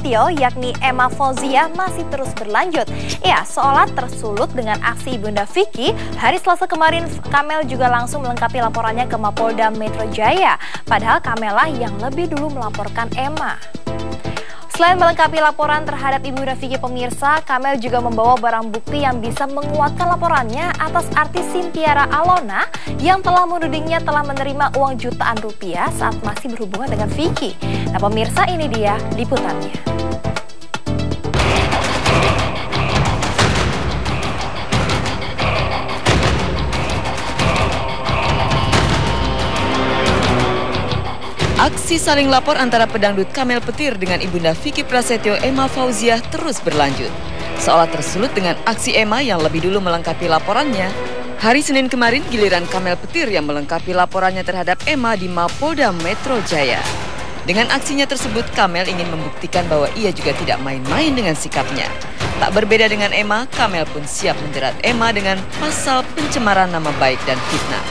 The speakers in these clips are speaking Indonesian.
Prasetyo yakni Emma Fauzia masih terus berlanjut. Ya, seolah tersulut dengan aksi Ibunda Vicky, hari Selasa kemarin Kamel juga langsung melengkapi laporannya ke Mapolda Metro Jaya. Padahal Kamela yang lebih dulu melaporkan Emma. Selain melengkapi laporan terhadap Ibunda Vicky pemirsa, Kamel juga membawa barang bukti yang bisa menguatkan laporannya atas artis Sintiara Alona yang telah menudingnya telah menerima uang jutaan rupiah saat masih berhubungan dengan Vicky. Nah pemirsa, ini dia liputannya. Aksi saling lapor antara pedangdut Kamel Petir dengan Ibunda Vicky Prasetyo Emma Fauzia terus berlanjut. Seolah tersulut dengan aksi Emma yang lebih dulu melengkapi laporannya. Hari Senin kemarin giliran Kamel Petir yang melengkapi laporannya terhadap Emma di Mapolda Metro Jaya. Dengan aksinya tersebut, Kamel ingin membuktikan bahwa ia juga tidak main-main dengan sikapnya. Tak berbeda dengan Emma, Kamel pun siap menjerat Emma dengan pasal pencemaran nama baik dan fitnah.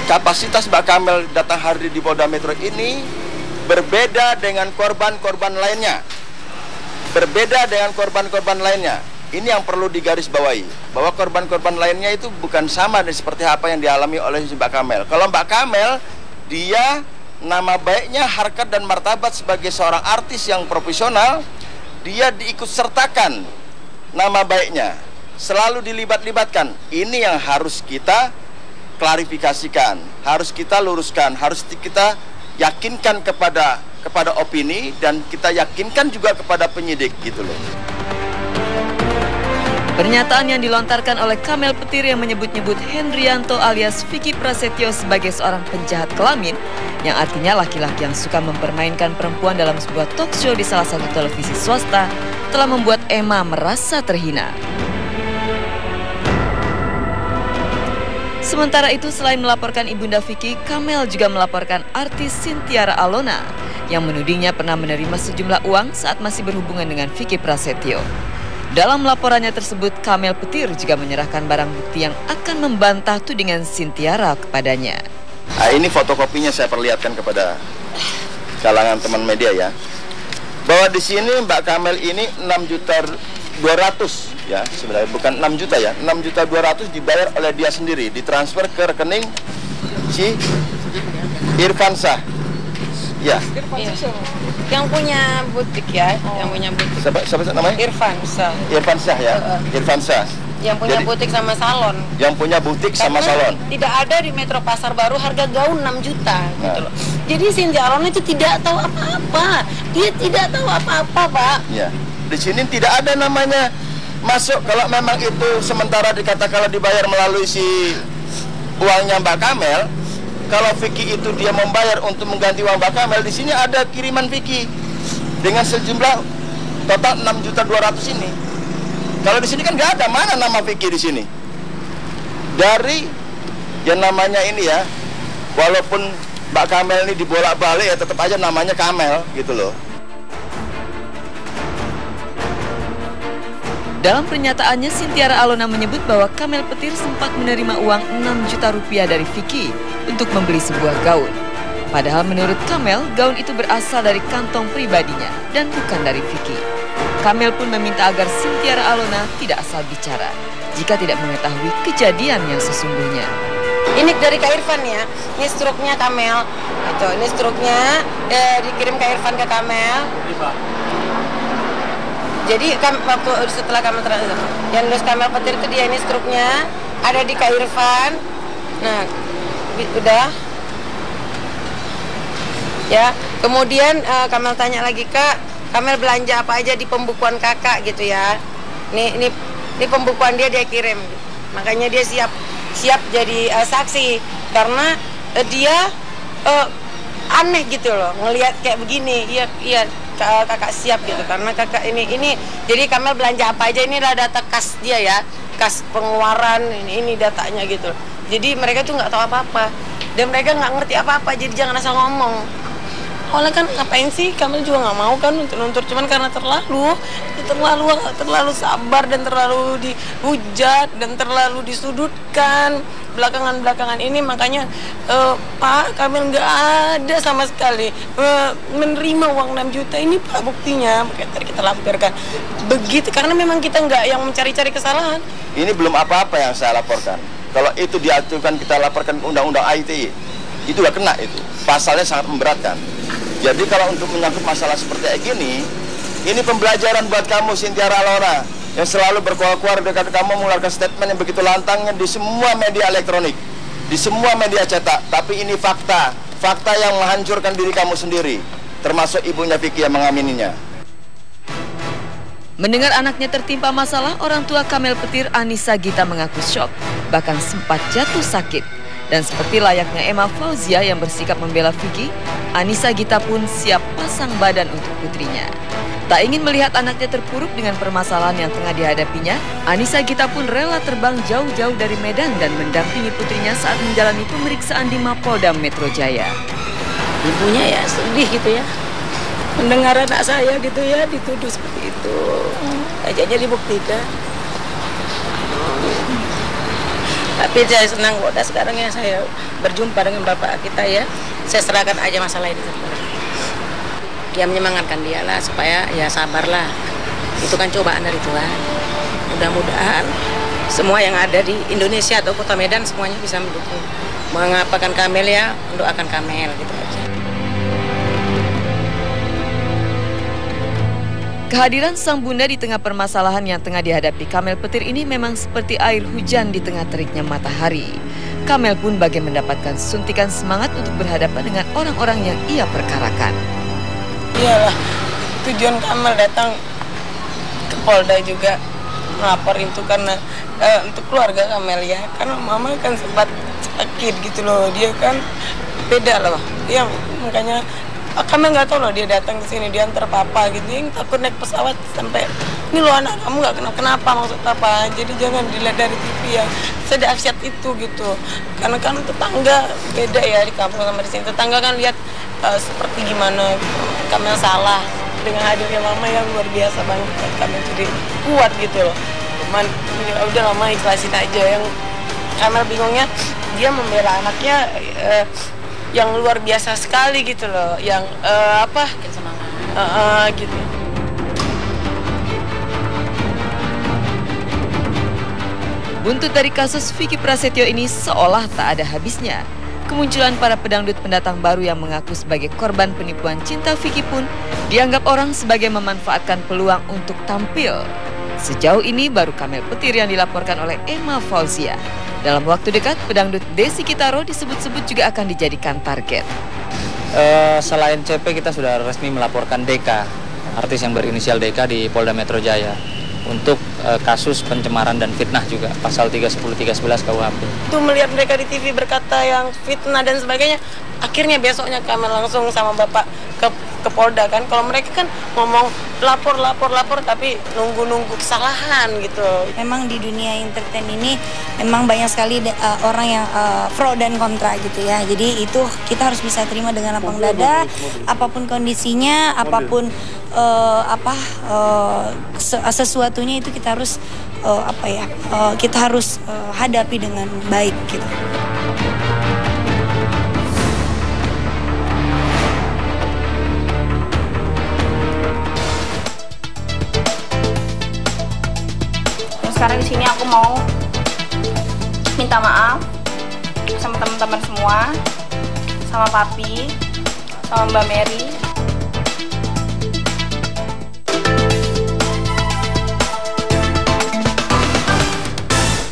Kapasitas Mbak Kamel datang hadir di Polda Metro ini berbeda dengan korban-korban lainnya. Berbeda dengan korban-korban lainnya. Ini yang perlu digarisbawahi, bahwa korban-korban lainnya itu bukan sama seperti apa yang dialami oleh Mbak Kamel. Kalau Mbak Kamel, dia nama baiknya, harkat dan martabat sebagai seorang artis yang profesional, dia diikut sertakan nama baiknya, selalu dilibat-libatkan. Ini yang harus kita klarifikasikan, harus kita luruskan, harus kita yakinkan kepada opini dan kita yakinkan juga kepada penyidik gitu loh. Pernyataan yang dilontarkan oleh Kamel Petir yang menyebut-nyebut Hendrianto alias Vicky Prasetyo sebagai seorang penjahat kelamin, yang artinya laki-laki yang suka mempermainkan perempuan dalam sebuah talk show di salah satu televisi swasta, telah membuat Emma merasa terhina. Sementara itu, selain melaporkan Ibunda Vicky, Kamel juga melaporkan artis Sintiara Alona yang menudingnya pernah menerima sejumlah uang saat masih berhubungan dengan Vicky Prasetyo. Dalam laporannya tersebut, Kamel Petir juga menyerahkan barang bukti yang akan membantah tudingan Sintiara kepadanya. Nah, ini fotokopinya saya perlihatkan kepada kalangan teman media ya. Bahwa di sini Mbak Kamel ini 6.200.000 ya, sebenarnya bukan 6 juta ya, 6.200.000 dibayar oleh dia sendiri, ditransfer ke rekening si Irfansyah. Ya. Yang punya butik ya, yang punya butik. Siapa namanya? Irfansyah. Irfansyah ya, Irfansyah. Yang punya butik sama salon. Yang punya butik sama salon. Tidak ada di Metro Pasar Baru harga gaun 6 juta gitu loh. Jadi Sintiara Alona itu tidak tahu apa-apa. Dia tidak tahu apa-apa, Pak. Ya. Di sini tidak ada namanya masuk. Kalau memang itu sementara dikatakan kalau dibayar melalui si uangnya Mbak Kamel, kalau Vicky itu dia membayar untuk mengganti uang Mbak Kamel, di sini ada kiriman Vicky dengan sejumlah total 6.200.000 ini. Kalau di sini kan nggak ada, mana nama Vicky di sini? Dari yang namanya ini ya, walaupun Mbak Kamel ini dibolak-balik ya tetap aja namanya Kamel gitu loh. Dalam pernyataannya, Sintiara Alona menyebut bahwa Kamel Petir sempat menerima uang 6 juta rupiah dari Vicky untuk membeli sebuah gaun. Padahal menurut Kamel, gaun itu berasal dari kantong pribadinya dan bukan dari Vicky. Kamel pun meminta agar Sintiara Alona tidak asal bicara jika tidak mengetahui kejadian yang sesungguhnya. Ini dari Kak Irfan ya, ini struknya Kamel. Itu, ini struknya dikirim Kak Irfan ke Kamel. Jadi waktu setelah Kamel yang nulis Kamel Petir itu dia, ini struknya ada di Kak Irfan. Nah, udah. Ya, kemudian Kamel tanya lagi, Kak, Kamel belanja apa aja di pembukuan kakak gitu ya. Ini pembukuan dia kirim. Makanya dia siap jadi saksi karena dia aneh gitu loh ngelihat kayak begini. Iya kakak siap gitu karena kakak ini jadi Kamel belanja apa aja, ini adalah data kas dia ya, kas pengeluaran, ini datanya gitu. Jadi mereka tuh nggak tahu apa-apa dan mereka nggak ngerti apa-apa, jadi jangan asal ngomong. Awalnya kan ngapain sih, Kamel juga nggak mau kan nuntut, cuman karena terlalu sabar dan terlalu dihujat dan terlalu disudutkan belakangan ini, makanya Pak, Kamel nggak ada sama sekali menerima uang 6 juta ini Pak, buktinya makanya tadi kita laporkan begitu, karena memang kita nggak yang mencari-cari kesalahan. Ini belum apa-apa yang saya laporkan. Kalau itu diaturkan, kita laporkan ke undang-undang ITE, itu udah kena itu, pasalnya sangat memberatkan. Jadi kalau untuk menyangkut masalah seperti ini pembelajaran buat kamu, Cynthia Ralona, yang selalu berkuar-kuar dekat kamu mengeluarkan statement yang begitu lantangnya di semua media elektronik, di semua media cetak. Tapi ini fakta yang menghancurkan diri kamu sendiri, termasuk ibunya Vicky yang mengamininya. Mendengar anaknya tertimpa masalah, orang tua Kamel Petir, Anissa Gita, mengaku syok, bahkan sempat jatuh sakit. Dan seperti layaknya Emma Fauzia yang bersikap membela Vicky, Anissa Gita pun siap pasang badan untuk putrinya. Tak ingin melihat anaknya terpuruk dengan permasalahan yang tengah dihadapinya, Anissa Gita pun rela terbang jauh-jauh dari Medan dan mendampingi putrinya saat menjalani pemeriksaan di Mapolda Metro Jaya. Ibunya ya sedih gitu ya, mendengar anak saya gitu ya dituduh seperti itu, ajaknya dibuktikan. Tapi saya senang kok, sekarang ya saya berjumpa dengan bapak kita ya, saya serahkan aja masalah ini. Dia menyemangatkan dia lah supaya ya sabarlah, itu kan cobaan dari Tuhan. Mudah-mudahan semua yang ada di Indonesia atau Kota Medan semuanya bisa mendukung, mengapakan Kamel ya, mendoakan Kamel gitu aja. Kehadiran sang bunda di tengah permasalahan yang tengah dihadapi Kamel Petir ini memang seperti air hujan di tengah teriknya matahari. Kamel pun bagai mendapatkan suntikan semangat untuk berhadapan dengan orang-orang yang ia perkarakan. Iyalah, tujuan Kamel datang ke Polda juga melapor itu karena untuk keluarga Kamel ya, karena mama kan sempat sakit gitu loh, dia kan beda loh, dia makanya Kamel nggak tahu loh dia datang ke sini, dia antar papa gitu, yang takut naik pesawat sampai ini loh anak kamu nggak kenapa maksud apa, jadi jangan dilihat dari TV yang sedahsyat itu gitu, karena kan tetangga beda ya di kampung sama di sini, tetangga kan lihat seperti gimana gitu. Kamel salah dengan hadirnya mama yang luar biasa banget, Kamel jadi kuat gitu loh, cuman ya udah lama ikhlasin aja. Yang Kamel bingungnya dia membela anaknya yang luar biasa sekali gitu loh, yang bikin semangat gitu. Buntut dari kasus Vicky Prasetyo ini seolah tak ada habisnya. Kemunculan para pedangdut pendatang baru yang mengaku sebagai korban penipuan cinta Vicky pun dianggap orang sebagai memanfaatkan peluang untuk tampil. Sejauh ini baru Kamel Petir yang dilaporkan oleh Emma Fauzia. Dalam waktu dekat, pedangdut Desi Kitaro disebut-sebut juga akan dijadikan target. Selain CP, kita sudah resmi melaporkan DK, artis yang berinisial DK di Polda Metro Jaya, untuk kasus pencemaran dan fitnah juga, pasal 310-311 KUHP. Itu melihat mereka di TV berkata yang fitnah dan sebagainya, akhirnya besoknya kami langsung sama Bapak ke Polda kan. Kalau mereka kan ngomong lapor tapi nunggu kesalahan gitu. Memang di dunia entertain ini memang banyak sekali orang yang pro dan kontra gitu ya. Jadi itu kita harus bisa terima dengan lapang dada, apapun kondisinya, apapun sesuatunya itu kita harus kita harus hadapi dengan baik gitu. Sekarang di sini aku mau minta maaf sama teman-teman semua, sama Papi, sama Mbak Mary,